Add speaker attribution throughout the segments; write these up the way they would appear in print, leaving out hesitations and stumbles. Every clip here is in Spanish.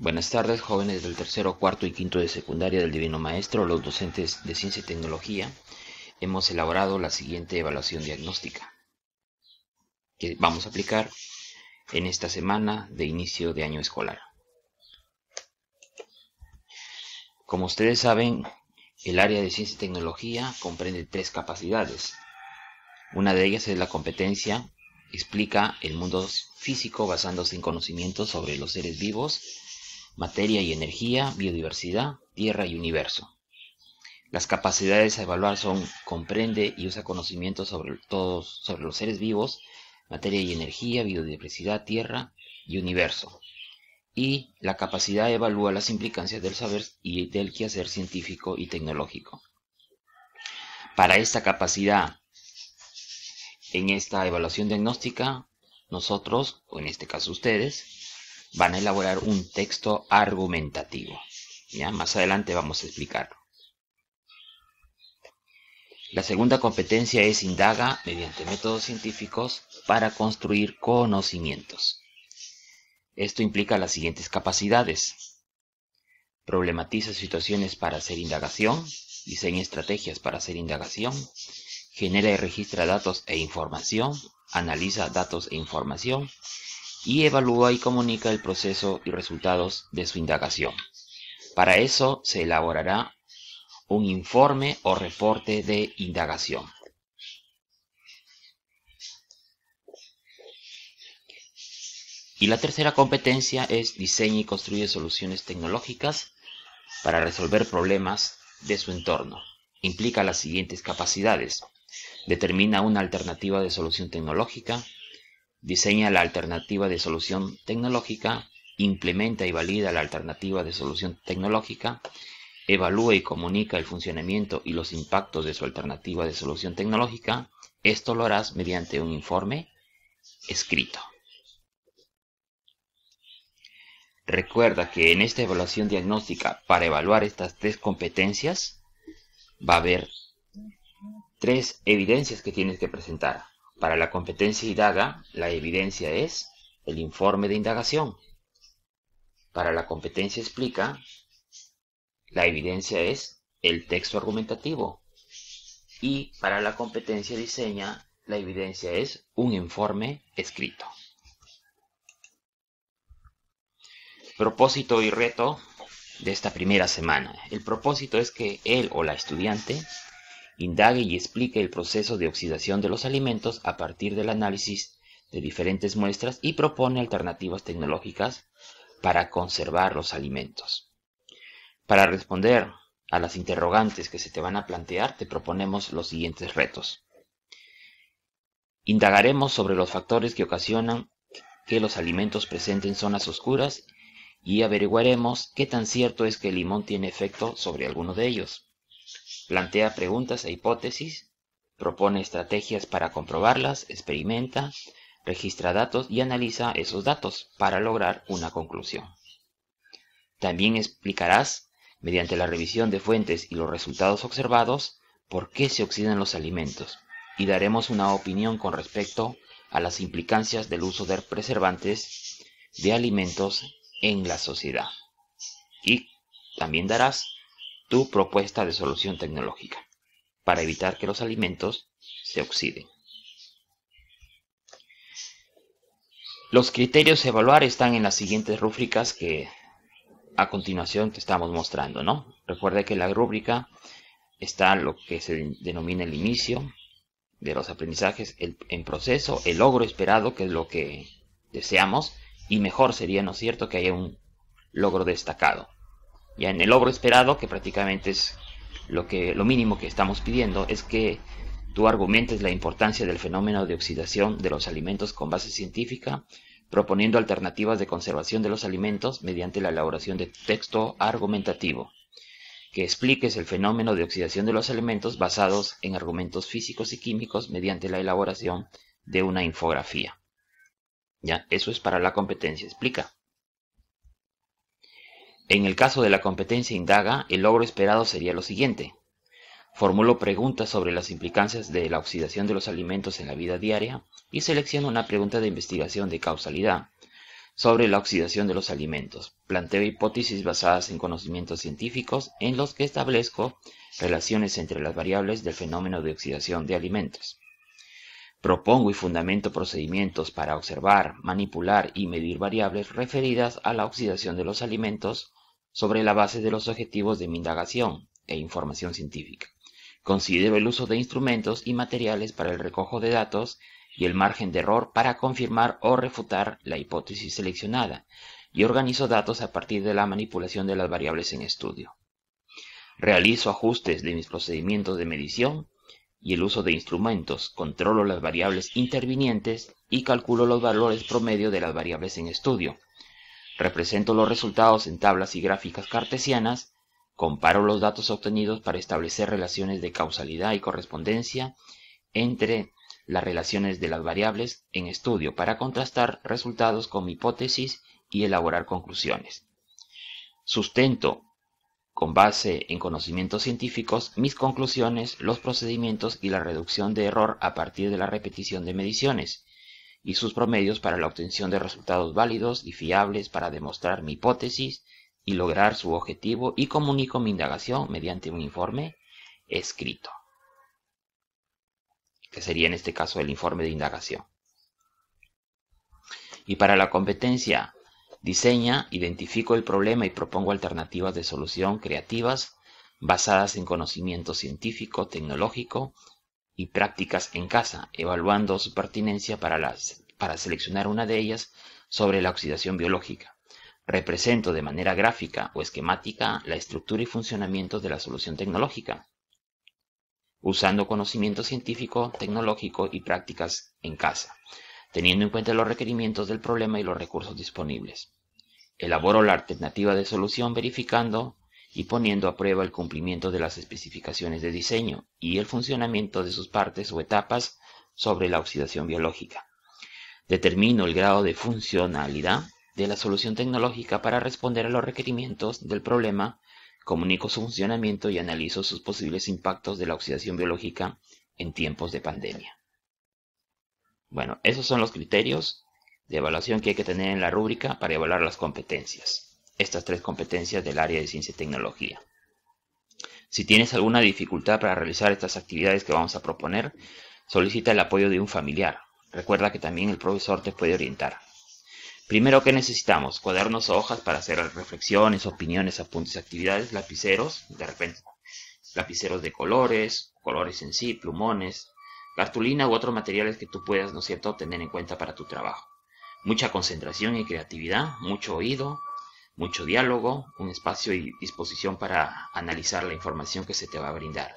Speaker 1: Buenas tardes, jóvenes del tercero, cuarto y quinto de secundaria del Divino Maestro, los docentes de Ciencia y Tecnología. Hemos elaborado la siguiente evaluación diagnóstica que vamos a aplicar en esta semana de inicio de año escolar. Como ustedes saben, el área de Ciencia y Tecnología comprende tres capacidades. Una de ellas es la competencia, explica el mundo físico basándose en conocimientos sobre los seres vivos, materia y energía, biodiversidad, tierra y universo. Las capacidades a evaluar son: comprende y usa conocimientos sobre los seres vivos, materia y energía, biodiversidad, tierra y universo. Y la capacidad evalúa las implicancias del saber y del quehacer científico y tecnológico. Para esta capacidad, en esta evaluación diagnóstica, nosotros, o en este caso ustedes, van a elaborar un texto argumentativo. ¿Ya? Más adelante vamos a explicarlo. La segunda competencia es indaga mediante métodos científicos para construir conocimientos. Esto implica las siguientes capacidades: problematiza situaciones para hacer indagación, diseña estrategias para hacer indagación, genera y registra datos e información, analiza datos e información, y evalúa y comunica el proceso y resultados de su indagación. Para eso se elaborará un informe o reporte de indagación. Y la tercera competencia es diseña y construye soluciones tecnológicas para resolver problemas de su entorno. Implica las siguientes capacidades: determina una alternativa de solución tecnológica, diseña la alternativa de solución tecnológica, implementa y valida la alternativa de solución tecnológica, evalúa y comunica el funcionamiento y los impactos de su alternativa de solución tecnológica. Esto lo harás mediante un informe escrito. Recuerda que en esta evaluación diagnóstica, para evaluar estas tres competencias, va a haber tres evidencias que tienes que presentar. Para la competencia indaga, la evidencia es el informe de indagación. Para la competencia explica, la evidencia es el texto argumentativo. Y para la competencia diseña, la evidencia es un informe escrito. Propósito y reto de esta primera semana. El propósito es que él o la estudiante indague y explique el proceso de oxidación de los alimentos a partir del análisis de diferentes muestras y propone alternativas tecnológicas para conservar los alimentos. Para responder a las interrogantes que se te van a plantear, te proponemos los siguientes retos. Indagaremos sobre los factores que ocasionan que los alimentos presenten zonas oscuras y averiguaremos qué tan cierto es que el limón tiene efecto sobre alguno de ellos. Plantea preguntas e hipótesis, propone estrategias para comprobarlas, experimenta, registra datos y analiza esos datos para lograr una conclusión. También explicarás, mediante la revisión de fuentes y los resultados observados, por qué se oxidan los alimentos, y daremos una opinión con respecto a las implicancias del uso de preservantes de alimentos en la sociedad. Y también darás tu propuesta de solución tecnológica para evitar que los alimentos se oxiden. Los criterios a evaluar están en las siguientes rúbricas que a continuación te estamos mostrando, ¿no? Recuerda que en la rúbrica está lo que se denomina el inicio de los aprendizajes, en proceso, el logro esperado, que es lo que deseamos, y mejor sería, ¿no es cierto?, que haya un logro destacado. Ya en el logro esperado, que prácticamente es lo mínimo que estamos pidiendo, es que tú argumentes la importancia del fenómeno de oxidación de los alimentos con base científica, proponiendo alternativas de conservación de los alimentos mediante la elaboración de texto argumentativo, que expliques el fenómeno de oxidación de los alimentos basados en argumentos físicos y químicos mediante la elaboración de una infografía. Ya, eso es para la competencia explica. En el caso de la competencia indaga, el logro esperado sería lo siguiente: formulo preguntas sobre las implicancias de la oxidación de los alimentos en la vida diaria y selecciono una pregunta de investigación de causalidad sobre la oxidación de los alimentos. Planteo hipótesis basadas en conocimientos científicos en los que establezco relaciones entre las variables del fenómeno de oxidación de alimentos. Propongo y fundamento procedimientos para observar, manipular y medir variables referidas a la oxidación de los alimentos sobre la base de los objetivos de mi indagación e información científica. Considero el uso de instrumentos y materiales para el recojo de datos y el margen de error para confirmar o refutar la hipótesis seleccionada, y organizo datos a partir de la manipulación de las variables en estudio. Realizo ajustes de mis procedimientos de medición y el uso de instrumentos, controlo las variables intervinientes y calculo los valores promedio de las variables en estudio. Represento los resultados en tablas y gráficas cartesianas, comparo los datos obtenidos para establecer relaciones de causalidad y correspondencia entre las relaciones de las variables en estudio para contrastar resultados con mi hipótesis y elaborar conclusiones. Sustento, con base en conocimientos científicos, mis conclusiones, los procedimientos y la reducción de error a partir de la repetición de mediciones y sus promedios para la obtención de resultados válidos y fiables para demostrar mi hipótesis y lograr su objetivo, y comunico mi indagación mediante un informe escrito, que sería en este caso el informe de indagación. Y para la competencia, diseña, identifico el problema y propongo alternativas de solución creativas basadas en conocimiento científico, tecnológico y prácticas en casa, evaluando su pertinencia para seleccionar una de ellas sobre la oxidación biológica. Represento de manera gráfica o esquemática la estructura y funcionamiento de la solución tecnológica, usando conocimiento científico, tecnológico y prácticas en casa, teniendo en cuenta los requerimientos del problema y los recursos disponibles. Elaboro la alternativa de solución verificando y poniendo a prueba el cumplimiento de las especificaciones de diseño y el funcionamiento de sus partes o etapas sobre la oxidación biológica. Determino el grado de funcionalidad de la solución tecnológica para responder a los requerimientos del problema, comunico su funcionamiento y analizo sus posibles impactos de la oxidación biológica en tiempos de pandemia. Bueno, esos son los criterios de evaluación que hay que tener en la rúbrica para evaluar las competencias. Estas 3 competencias del área de ciencia y tecnología. Si tienes alguna dificultad para realizar estas actividades que vamos a proponer, solicita el apoyo de un familiar. Recuerda que también el profesor te puede orientar. Primero, ¿qué necesitamos? Cuadernos o hojas para hacer reflexiones, opiniones, apuntes, actividades, lapiceros, de repente lapiceros de colores en sí, plumones, cartulina u otros materiales que tú puedas, ¿no es cierto?, tener en cuenta para tu trabajo. Mucha concentración y creatividad, mucho oído, mucho diálogo, un espacio y disposición para analizar la información que se te va a brindar.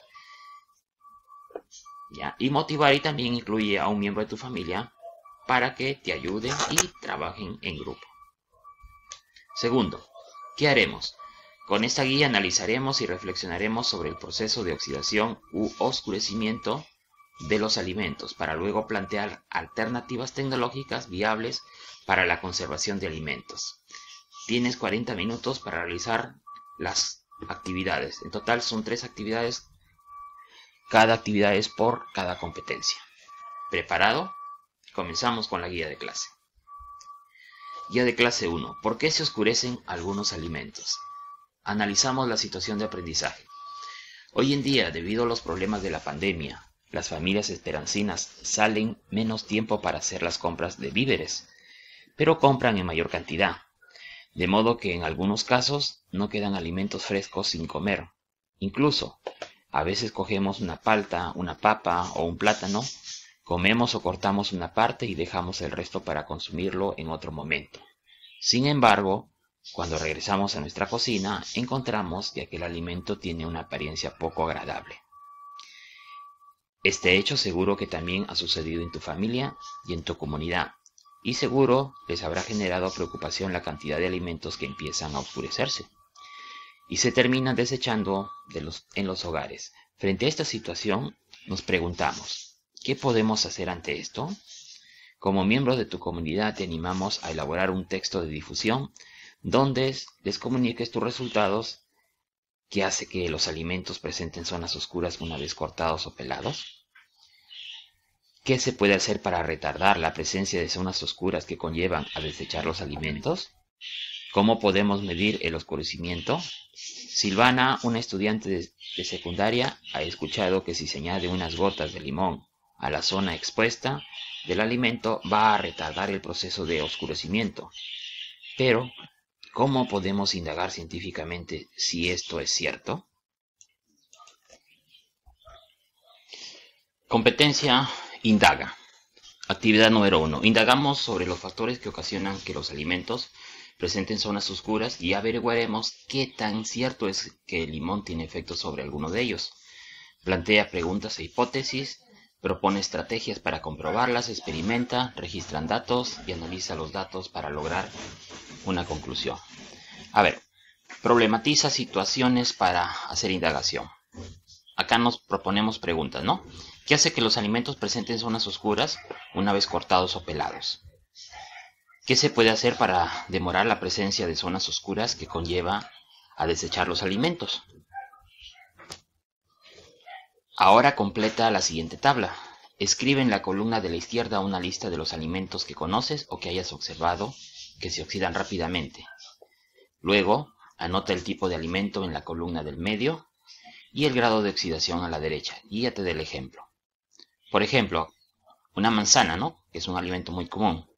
Speaker 1: ¿Ya? Y motivar, y también incluye a un miembro de tu familia para que te ayuden y trabajen en grupo. Segundo, ¿qué haremos? Con esta guía analizaremos y reflexionaremos sobre el proceso de oxidación u oscurecimiento de los alimentos para luego plantear alternativas tecnológicas viables para la conservación de alimentos. Tienes 40 minutos para realizar las actividades. En total son 3 actividades. Cada actividad es por cada competencia. ¿Preparado? Comenzamos con la guía de clase. Guía de clase 1. ¿Por qué se oscurecen algunos alimentos? Analizamos la situación de aprendizaje. Hoy en día, debido a los problemas de la pandemia, las familias esperancinas salen menos tiempo para hacer las compras de víveres, pero compran en mayor cantidad, de modo que en algunos casos no quedan alimentos frescos sin comer. Incluso, a veces cogemos una palta, una papa o un plátano, comemos o cortamos una parte y dejamos el resto para consumirlo en otro momento. Sin embargo, cuando regresamos a nuestra cocina, encontramos que aquel alimento tiene una apariencia poco agradable. Este hecho seguro que también ha sucedido en tu familia y en tu comunidad, y seguro les habrá generado preocupación la cantidad de alimentos que empiezan a oscurecerse y se terminan desechando en los hogares. Frente a esta situación, nos preguntamos, ¿qué podemos hacer ante esto? Como miembros de tu comunidad te animamos a elaborar un texto de difusión donde les comuniques tus resultados que hace que los alimentos presenten zonas oscuras una vez cortados o pelados. ¿Qué se puede hacer para retardar la presencia de zonas oscuras que conllevan a desechar los alimentos? ¿Cómo podemos medir el oscurecimiento? Silvana, una estudiante de secundaria, ha escuchado que si se añade unas gotas de limón a la zona expuesta del alimento va a retardar el proceso de oscurecimiento. Pero, ¿cómo podemos indagar científicamente si esto es cierto? Competencia indaga. Actividad número 1. Indagamos sobre los factores que ocasionan que los alimentos presenten zonas oscuras y averiguaremos qué tan cierto es que el limón tiene efecto sobre alguno de ellos. Plantea preguntas e hipótesis, propone estrategias para comprobarlas, experimenta, registra datos y analiza los datos para lograr una conclusión. A ver, problematiza situaciones para hacer indagación. Acá nos proponemos preguntas, ¿no? ¿Qué hace que los alimentos presenten zonas oscuras una vez cortados o pelados? ¿Qué se puede hacer para demorar la presencia de zonas oscuras que conlleva a desechar los alimentos? Ahora completa la siguiente tabla. Escribe en la columna de la izquierda una lista de los alimentos que conoces o que hayas observado que se oxidan rápidamente. Luego, anota el tipo de alimento en la columna del medio y el grado de oxidación a la derecha. Guíate del ejemplo. Por ejemplo, una manzana, ¿no? Que es un alimento muy común.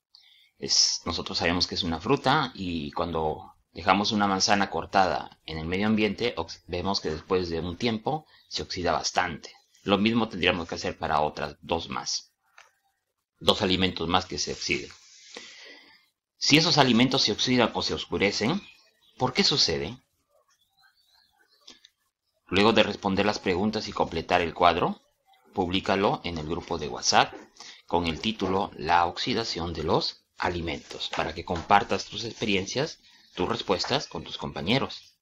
Speaker 1: Nosotros sabemos que es una fruta y cuando dejamos una manzana cortada en el medio ambiente, vemos que después de un tiempo se oxida bastante. Lo mismo tendríamos que hacer para otras dos alimentos más que se oxiden. Si esos alimentos se oxidan o se oscurecen, ¿por qué sucede? Luego de responder las preguntas y completar el cuadro, públicalo en el grupo de WhatsApp con el título La oxidación de los alimentos, para que compartas tus experiencias, tus respuestas con tus compañeros.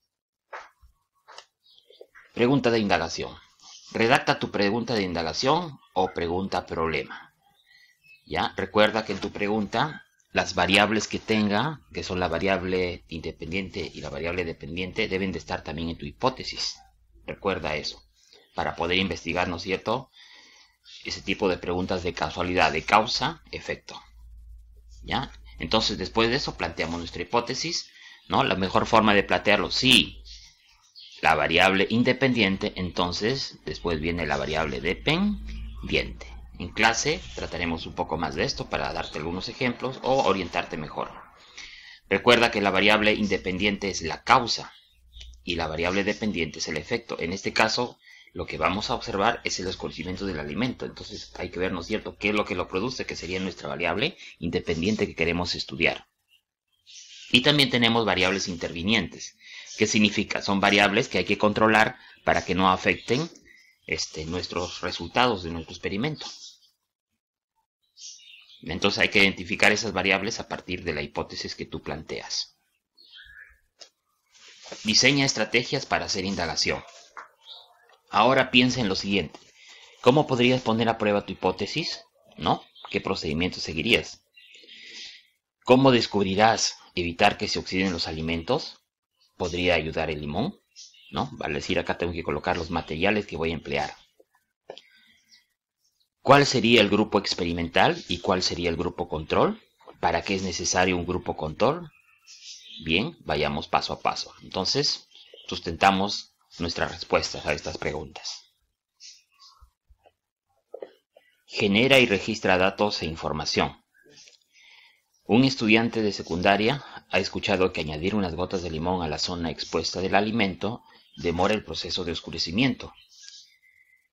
Speaker 1: Pregunta de indagación. Redacta tu pregunta de indagación o pregunta problema. ¿Ya? Recuerda que en tu pregunta las variables que tenga, que son la variable independiente y la variable dependiente, deben de estar también en tu hipótesis. Recuerda eso, para poder investigar, ¿no es cierto?, ese tipo de preguntas de casualidad, de causa-efecto. ¿Ya? Entonces, después de eso, planteamos nuestra hipótesis, ¿no? La mejor forma de plantearlo, sí, la variable independiente, entonces, después viene la variable dependiente. En clase trataremos un poco más de esto para darte algunos ejemplos o orientarte mejor. Recuerda que la variable independiente es la causa y la variable dependiente es el efecto. En este caso, lo que vamos a observar es el oscurecimiento del alimento. Entonces hay que ver, ¿no es cierto?, qué es lo que lo produce, que sería nuestra variable independiente que queremos estudiar. Y también tenemos variables intervinientes. ¿Qué significa? Son variables que hay que controlar para que no afecten nuestros resultados de nuestro experimento. Entonces hay que identificar esas variables a partir de la hipótesis que tú planteas. Diseña estrategias para hacer indagación. Ahora piensa en lo siguiente. ¿Cómo podrías poner a prueba tu hipótesis? ¿No? ¿Qué procedimiento seguirías? ¿Cómo descubrirás evitar que se oxiden los alimentos? ¿Podría ayudar el limón? ¿No? Vale decir, acá tengo que colocar los materiales que voy a emplear. ¿Cuál sería el grupo experimental y cuál sería el grupo control? ¿Para qué es necesario un grupo control? Bien, vayamos paso a paso. Entonces, sustentamos nuestras respuestas a estas preguntas. Genera y registra datos e información. Un estudiante de secundaria ha escuchado que añadir unas gotas de limón a la zona expuesta del alimento demora el proceso de oscurecimiento.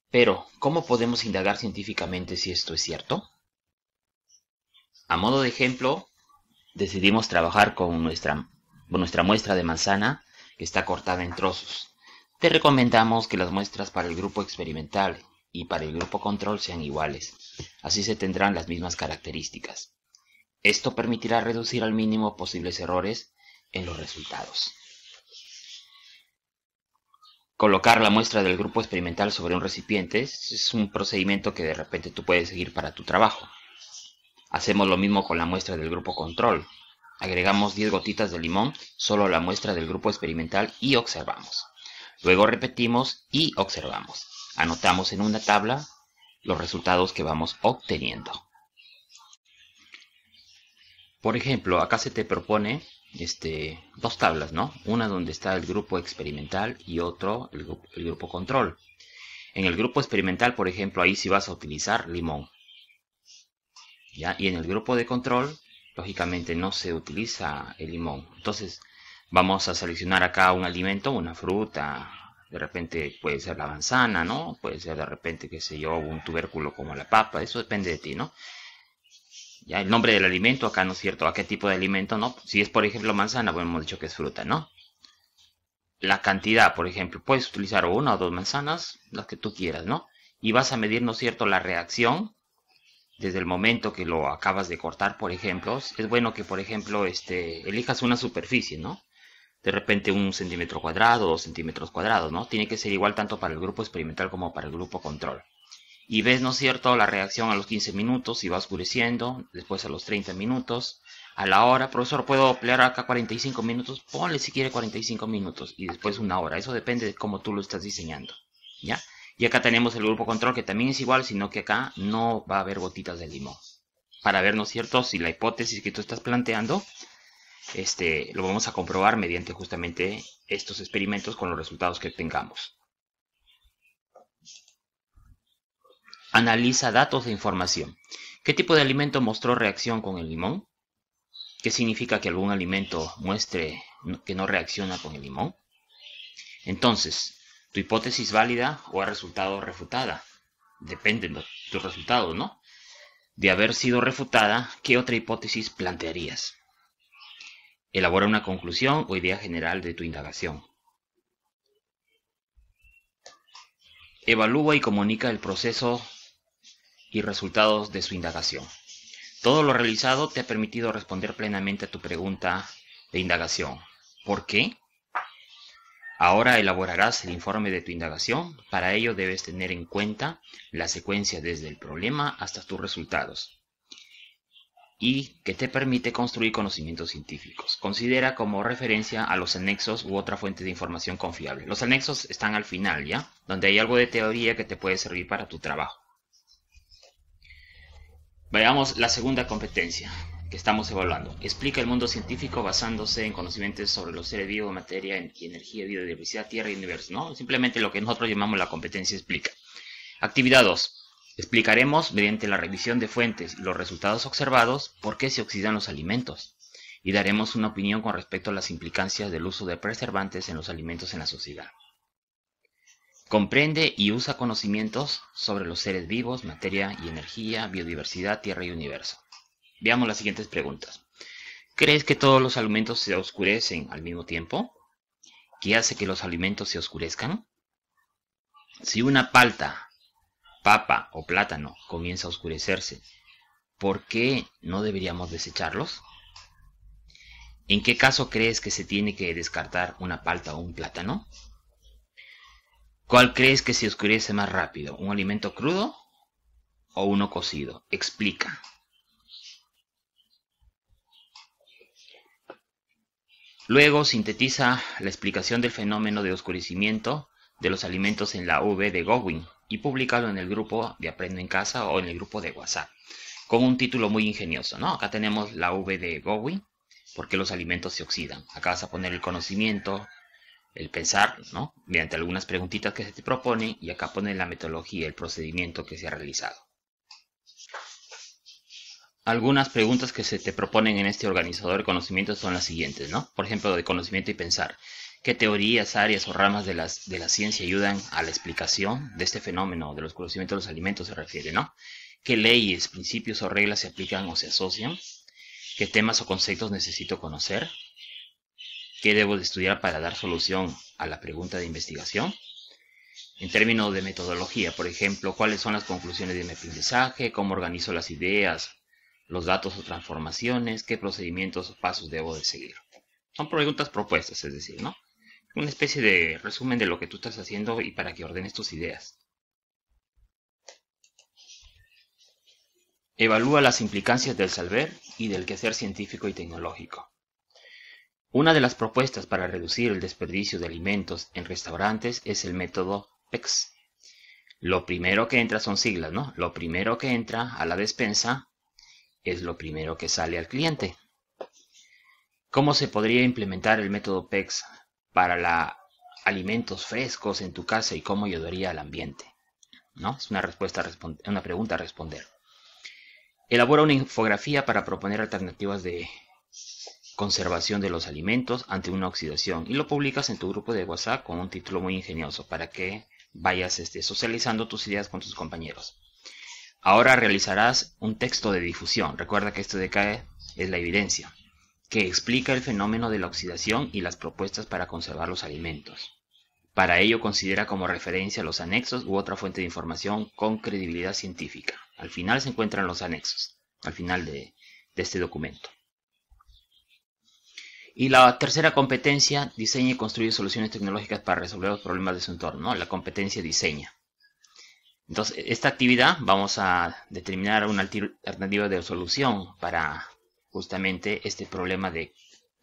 Speaker 1: Pero, ¿cómo podemos indagar científicamente si esto es cierto? A modo de ejemplo, decidimos trabajar con nuestra muestra de manzana que está cortada en trozos. Te recomendamos que las muestras para el grupo experimental y para el grupo control sean iguales. Así se tendrán las mismas características. Esto permitirá reducir al mínimo posibles errores en los resultados. Colocar la muestra del grupo experimental sobre un recipiente es un procedimiento que de repente tú puedes seguir para tu trabajo. Hacemos lo mismo con la muestra del grupo control. Agregamos 10 gotitas de limón solo a la muestra del grupo experimental y observamos. Luego repetimos y observamos. Anotamos en una tabla los resultados que vamos obteniendo. Por ejemplo, acá se te propone dos tablas, ¿no? Una donde está el grupo experimental y otro el grupo control. En el grupo experimental, por ejemplo, ahí sí vas a utilizar limón, ¿ya? Y en el grupo de control, lógicamente no se utiliza el limón. Entonces, vamos a seleccionar acá un alimento, una fruta, de repente puede ser la manzana, ¿no? Puede ser de repente, qué sé yo, un tubérculo como la papa, eso depende de ti, ¿no? Ya el nombre del alimento acá, ¿no es cierto? ¿A qué tipo de alimento, no? Si es, por ejemplo, manzana, bueno, hemos dicho que es fruta, ¿no? La cantidad, por ejemplo, puedes utilizar una o dos manzanas, las que tú quieras, ¿no? Y vas a medir, ¿no es cierto?, la reacción desde el momento que lo acabas de cortar, por ejemplo. Es bueno que, por ejemplo, elijas una superficie, ¿no? De repente 1 centímetro cuadrado, 2 centímetros cuadrados, ¿no? Tiene que ser igual tanto para el grupo experimental como para el grupo control. Y ves, ¿no es cierto?, la reacción a los 15 minutos y va oscureciendo, después a los 30 minutos, a la hora. Profesor, ¿puedo emplear acá 45 minutos? Ponle si quiere 45 minutos y después una hora. Eso depende de cómo tú lo estás diseñando, ¿ya? Y acá tenemos el grupo control, que también es igual, sino que acá no va a haber gotitas de limón. Para ver, ¿no es cierto?, si la hipótesis que tú estás planteando, lo vamos a comprobar mediante justamente estos experimentos con los resultados que tengamos. Analiza datos de información. ¿Qué tipo de alimento mostró reacción con el limón? ¿Qué significa que algún alimento muestre que no reacciona con el limón? Entonces, ¿tu hipótesis válida o ha resultado refutada? Depende de tus resultados, ¿no? De haber sido refutada, ¿qué otra hipótesis plantearías? Elabora una conclusión o idea general de tu indagación. Evalúa y comunica el proceso y resultados de su indagación. Todo lo realizado te ha permitido responder plenamente a tu pregunta de indagación. ¿Por qué? Ahora elaborarás el informe de tu indagación. Para ello debes tener en cuenta la secuencia desde el problema hasta tus resultados, y que te permite construir conocimientos científicos. Considera como referencia a los anexos u otra fuente de información confiable. Los anexos están al final, ¿ya? Donde hay algo de teoría que te puede servir para tu trabajo. Veamos la segunda competencia que estamos evaluando. Explica el mundo científico basándose en conocimientos sobre los seres vivos, materia y energía, biodiversidad, tierra y universo, ¿no? Simplemente lo que nosotros llamamos la competencia explica. Actividad 2. Explicaremos, mediante la revisión de fuentes y los resultados observados, por qué se oxidan los alimentos, y daremos una opinión con respecto a las implicancias del uso de preservantes en los alimentos en la sociedad. Comprende y usa conocimientos sobre los seres vivos, materia y energía, biodiversidad, tierra y universo. Veamos las siguientes preguntas. ¿Crees que todos los alimentos se oscurecen al mismo tiempo? ¿Qué hace que los alimentos se oscurezcan? Si una palta, papa o plátano comienza a oscurecerse, ¿por qué no deberíamos desecharlos? ¿En qué caso crees que se tiene que descartar una palta o un plátano? ¿Cuál crees que se oscurece más rápido? ¿Un alimento crudo o uno cocido? Explica. Luego sintetiza la explicación del fenómeno de oscurecimiento de los alimentos en la V de Gowin y públicalo en el grupo de Aprendo en Casa o en el grupo de WhatsApp, con un título muy ingenioso, ¿no? Acá tenemos la V de Gowin, porque los alimentos se oxidan. Acá vas a poner el conocimiento, el pensar, ¿no?, mediante algunas preguntitas que se te proponen, y acá poner la metodología, el procedimiento que se ha realizado. Algunas preguntas que se te proponen en este organizador de conocimientos son las siguientes, ¿no? Por ejemplo, de conocimiento y pensar. ¿Qué teorías, áreas o ramas de la ciencia ayudan a la explicación de este fenómeno de los conocimientos de los alimentos se refiere, ¿no? ¿Qué leyes, principios o reglas se aplican o se asocian? ¿Qué temas o conceptos necesito conocer? ¿Qué debo de estudiar para dar solución a la pregunta de investigación? En términos de metodología, por ejemplo, ¿cuáles son las conclusiones de mi aprendizaje? ¿Cómo organizo las ideas, los datos o transformaciones? ¿Qué procedimientos o pasos debo de seguir? Son preguntas propuestas, es decir, ¿no? Una especie de resumen de lo que tú estás haciendo y para que ordenes tus ideas. Evalúa las implicancias del saber y del quehacer científico y tecnológico. Una de las propuestas para reducir el desperdicio de alimentos en restaurantes es el método PEX. Lo primero que entra son siglas, ¿no? Lo primero que entra a la despensa es lo primero que sale al cliente. ¿Cómo se podría implementar el método PEX para alimentos frescos en tu casa y cómo ayudaría al ambiente? ¿No? Es una pregunta a responder. Elabora una infografía para proponer alternativas de conservación de los alimentos ante una oxidación y lo publicas en tu grupo de WhatsApp con un título muy ingenioso para que vayas socializando tus ideas con tus compañeros. Ahora realizarás un texto de difusión. Recuerda que esto de acá es la evidencia, que explica el fenómeno de la oxidación y las propuestas para conservar los alimentos. Para ello considera como referencia los anexos u otra fuente de información con credibilidad científica. Al final se encuentran los anexos, al final de este documento. Y la tercera competencia, diseña y construye soluciones tecnológicas para resolver los problemas de su entorno, ¿no? La competencia diseña. Entonces, esta actividad vamos a determinar una alternativa de solución para justamente este problema de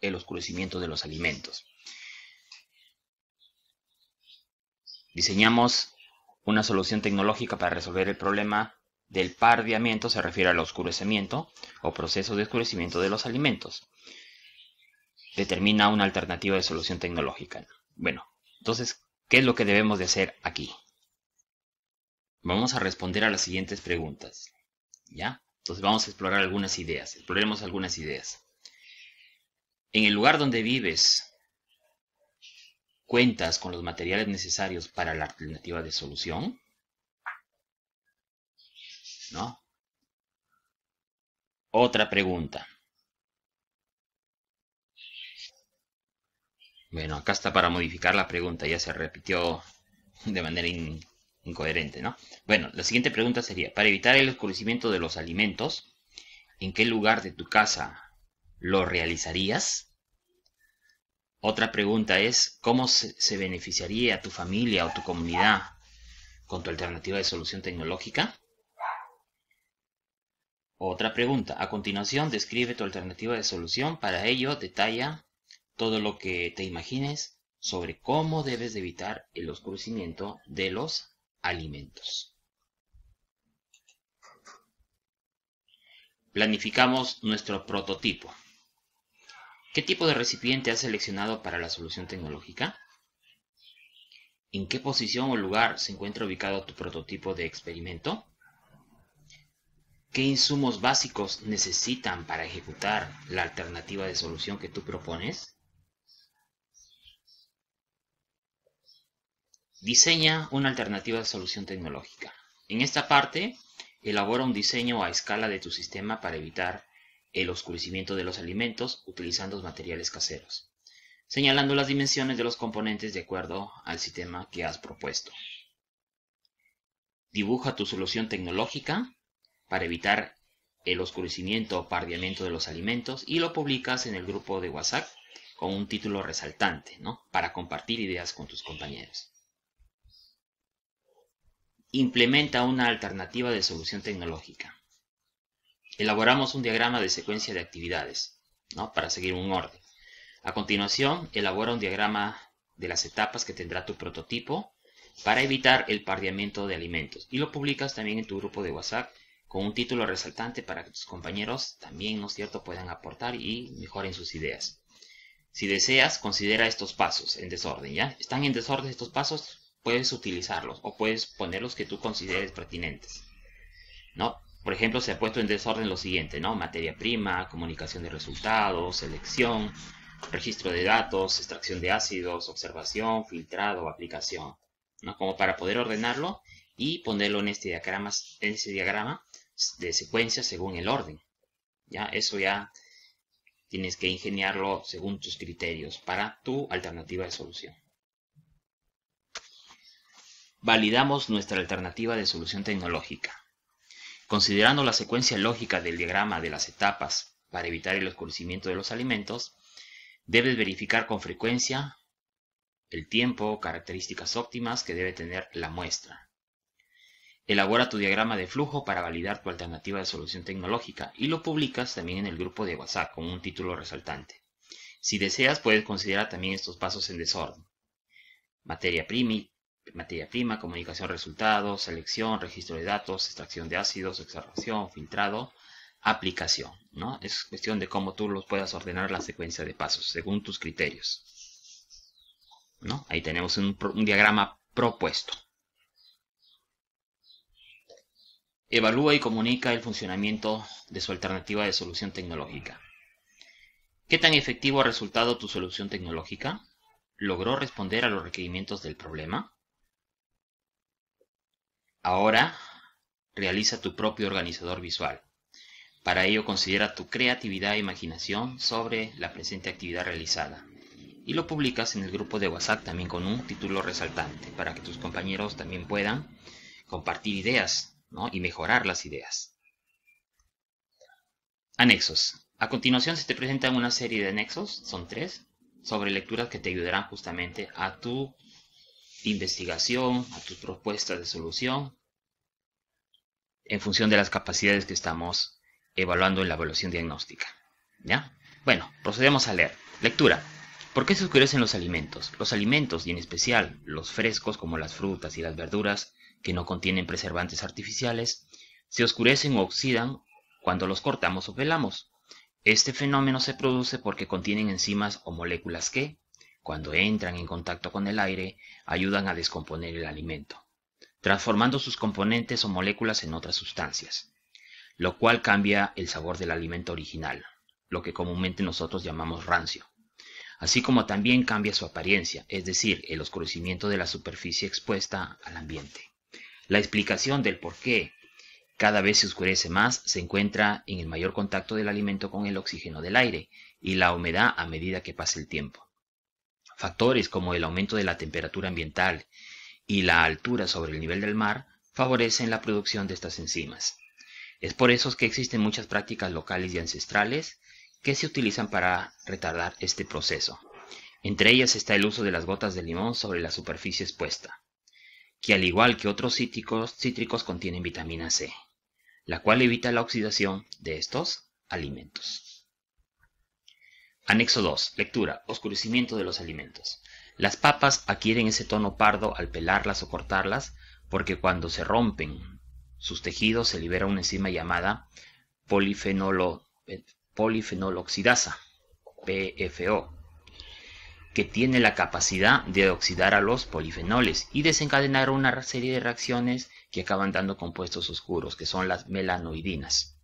Speaker 1: el oscurecimiento de los alimentos. Diseñamos una solución tecnológica para resolver el problema del pardeamiento, se refiere al oscurecimiento o proceso de oscurecimiento de los alimentos. Determina una alternativa de solución tecnológica. Bueno, entonces, ¿qué es lo que debemos de hacer aquí? Vamos a responder a las siguientes preguntas. ¿Ya? Entonces vamos a explorar algunas ideas. Exploremos algunas ideas. En el lugar donde vives, ¿cuentas con los materiales necesarios para la alternativa de solución? ¿No? Otra pregunta. Bueno, acá está para modificar la pregunta. Ya se repitió de manera incoherente, ¿no? Bueno, la siguiente pregunta sería, para evitar el oscurecimiento de los alimentos, ¿en qué lugar de tu casa lo realizarías? Otra pregunta es, ¿cómo se beneficiaría a tu familia o tu comunidad con tu alternativa de solución tecnológica? Otra pregunta, a continuación describe tu alternativa de solución. Para ello, detalla todo lo que te imagines sobre cómo debes de evitar el oscurecimiento de los alimentos. Planificamos nuestro prototipo. ¿Qué tipo de recipiente has seleccionado para la solución tecnológica? ¿En qué posición o lugar se encuentra ubicado tu prototipo de experimento? ¿Qué insumos básicos necesitan para ejecutar la alternativa de solución que tú propones? Diseña una alternativa de solución tecnológica. En esta parte, elabora un diseño a escala de tu sistema para evitar el oscurecimiento de los alimentos utilizando materiales caseros, señalando las dimensiones de los componentes de acuerdo al sistema que has propuesto. Dibuja tu solución tecnológica para evitar el oscurecimiento o pardeamiento de los alimentos y lo publicas en el grupo de WhatsApp con un título resaltante, ¿no? Para compartir ideas con tus compañeros. Implementa una alternativa de solución tecnológica. Elaboramos un diagrama de secuencia de actividades, ¿no? Para seguir un orden. A continuación, elabora un diagrama de las etapas que tendrá tu prototipo para evitar el pardeamiento de alimentos y lo publicas también en tu grupo de WhatsApp con un título resaltante para que tus compañeros también, ¿no es cierto?, puedan aportar y mejoren sus ideas. Si deseas, considera estos pasos en desorden, ¿ya? ¿Están en desorden estos pasos? Puedes utilizarlos o puedes poner los que tú consideres pertinentes, ¿no? Por ejemplo, se ha puesto en desorden lo siguiente, ¿no? Materia prima, comunicación de resultados, selección, registro de datos, extracción de ácidos, observación, filtrado, aplicación, ¿no? Como para poder ordenarlo y ponerlo en este diagrama de secuencia según el orden. ¿Ya? Eso ya tienes que ingeniarlo según tus criterios para tu alternativa de solución. Validamos nuestra alternativa de solución tecnológica. Considerando la secuencia lógica del diagrama de las etapas para evitar el oscurecimiento de los alimentos, debes verificar con frecuencia el tiempo o características óptimas que debe tener la muestra. Elabora tu diagrama de flujo para validar tu alternativa de solución tecnológica y lo publicas también en el grupo de WhatsApp con un título resaltante. Si deseas, puedes considerar también estos pasos en desorden. Materia materia prima, comunicación, resultados, selección, registro de datos, extracción de ácidos, extracción, filtrado, aplicación, ¿no? Es cuestión de cómo tú los puedas ordenar la secuencia de pasos según tus criterios, ¿no? Ahí tenemos un diagrama propuesto. Evalúa y comunica el funcionamiento de su alternativa de solución tecnológica. ¿Qué tan efectivo ha resultado tu solución tecnológica? ¿Logró responder a los requerimientos del problema? Ahora, realiza tu propio organizador visual. Para ello, considera tu creatividad e imaginación sobre la presente actividad realizada. Y lo publicas en el grupo de WhatsApp también con un título resaltante, para que tus compañeros también puedan compartir ideas, ¿no? Y mejorar las ideas. Anexos. A continuación se te presentan una serie de anexos, son 3, sobre lecturas que te ayudarán justamente a tu investigación, a tus propuestas de solución, en función de las capacidades que estamos evaluando en la evaluación diagnóstica. ¿Ya? Bueno, procedemos a leer. Lectura. ¿Por qué se oscurecen los alimentos? Los alimentos, y en especial los frescos como las frutas y las verduras, que no contienen preservantes artificiales, se oscurecen o oxidan cuando los cortamos o pelamos. Este fenómeno se produce porque contienen enzimas o moléculas que, cuando entran en contacto con el aire, ayudan a descomponer el alimento, transformando sus componentes o moléculas en otras sustancias, lo cual cambia el sabor del alimento original, lo que comúnmente nosotros llamamos rancio, así como también cambia su apariencia, es decir, el oscurecimiento de la superficie expuesta al ambiente. La explicación del por qué cada vez se oscurece más se encuentra en el mayor contacto del alimento con el oxígeno del aire y la humedad a medida que pasa el tiempo. Factores como el aumento de la temperatura ambiental y la altura sobre el nivel del mar favorecen la producción de estas enzimas. Es por eso que existen muchas prácticas locales y ancestrales que se utilizan para retardar este proceso. Entre ellas está el uso de las gotas de limón sobre la superficie expuesta, que al igual que otros cítricos contienen vitamina C, la cual evita la oxidación de estos alimentos. Anexo 2. Lectura. Oscurecimiento de los alimentos. Las papas adquieren ese tono pardo al pelarlas o cortarlas porque cuando se rompen sus tejidos se libera una enzima llamada polifenoloxidasa, PFO, que tiene la capacidad de oxidar a los polifenoles y desencadenar una serie de reacciones que acaban dando compuestos oscuros, que son las melanoidinas.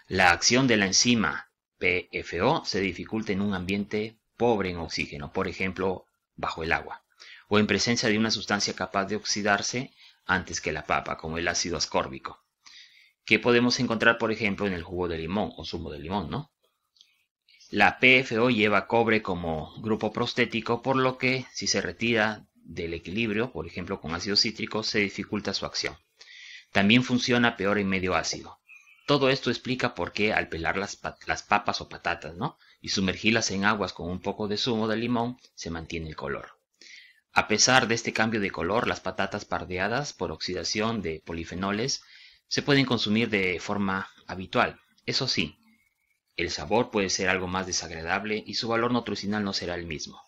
Speaker 1: La acción de la enzima PFO se dificulta en un ambiente pobre en oxígeno, por ejemplo, bajo el agua, o en presencia de una sustancia capaz de oxidarse antes que la papa, como el ácido ascórbico, que podemos encontrar, por ejemplo, en el jugo de limón o zumo de limón, ¿no? La PFO lleva cobre como grupo prostético, por lo que si se retira del equilibrio, por ejemplo con ácido cítrico, se dificulta su acción. También funciona peor en medio ácido. Todo esto explica por qué al pelar las papas o patatas, ¿no? Y sumergirlas en aguas con un poco de zumo de limón, se mantiene el color. A pesar de este cambio de color, las patatas pardeadas por oxidación de polifenoles se pueden consumir de forma habitual. Eso sí, el sabor puede ser algo más desagradable y su valor nutricional no será el mismo.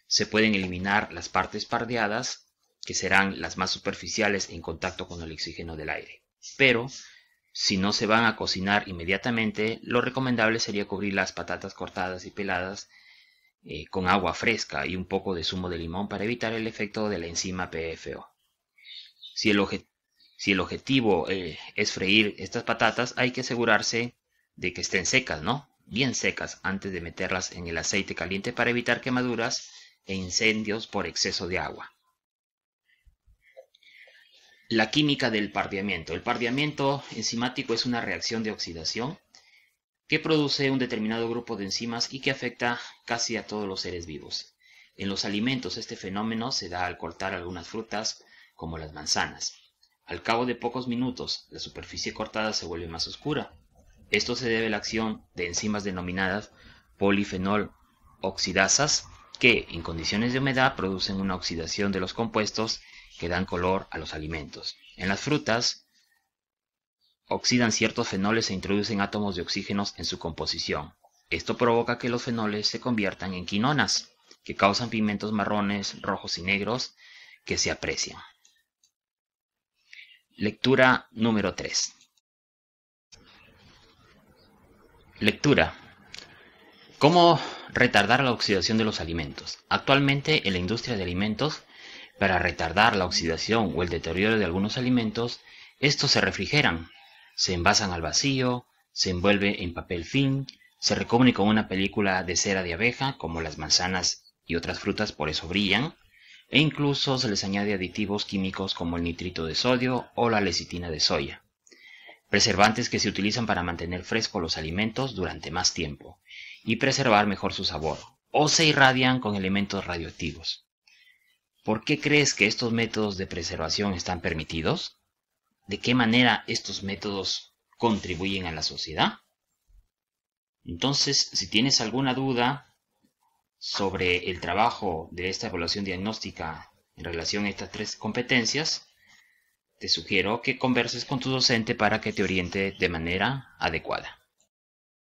Speaker 1: Se pueden eliminar las partes pardeadas, que serán las más superficiales en contacto con el oxígeno del aire. Pero, si no se van a cocinar inmediatamente, lo recomendable sería cubrir las patatas cortadas y peladas con agua fresca y un poco de zumo de limón para evitar el efecto de la enzima PFO. Si el objetivo es freír estas patatas, hay que asegurarse de que estén secas, ¿no? Bien secas antes de meterlas en el aceite caliente para evitar quemaduras e incendios por exceso de agua. La química del pardeamiento. El pardeamiento enzimático es una reacción de oxidación que produce un determinado grupo de enzimas y que afecta casi a todos los seres vivos. En los alimentos este fenómeno se da al cortar algunas frutas como las manzanas. Al cabo de pocos minutos, la superficie cortada se vuelve más oscura. Esto se debe a la acción de enzimas denominadas polifenol-oxidasas que, en condiciones de humedad, producen una oxidación de los compuestos que dan color a los alimentos. En las frutas, oxidan ciertos fenoles e introducen átomos de oxígenos en su composición. Esto provoca que los fenoles se conviertan en quinonas, que causan pigmentos marrones, rojos y negros, que se aprecian. Lectura número 3. Lectura. ¿Cómo retardar la oxidación de los alimentos? Actualmente en la industria de alimentos, para retardar la oxidación o el deterioro de algunos alimentos, estos se refrigeran, se envasan al vacío, se envuelve en papel film, se recubre con una película de cera de abeja, como las manzanas y otras frutas por eso brillan, e incluso se les añade aditivos químicos como el nitrito de sodio o la lecitina de soya, preservantes que se utilizan para mantener frescos los alimentos durante más tiempo y preservar mejor su sabor, o se irradian con elementos radioactivos. ¿Por qué crees que estos métodos de preservación están permitidos? ¿De qué manera estos métodos contribuyen a la sociedad? Entonces, si tienes alguna duda sobre el trabajo de esta evaluación diagnóstica en relación a estas 3 competencias, te sugiero que converses con tu docente para que te oriente de manera adecuada.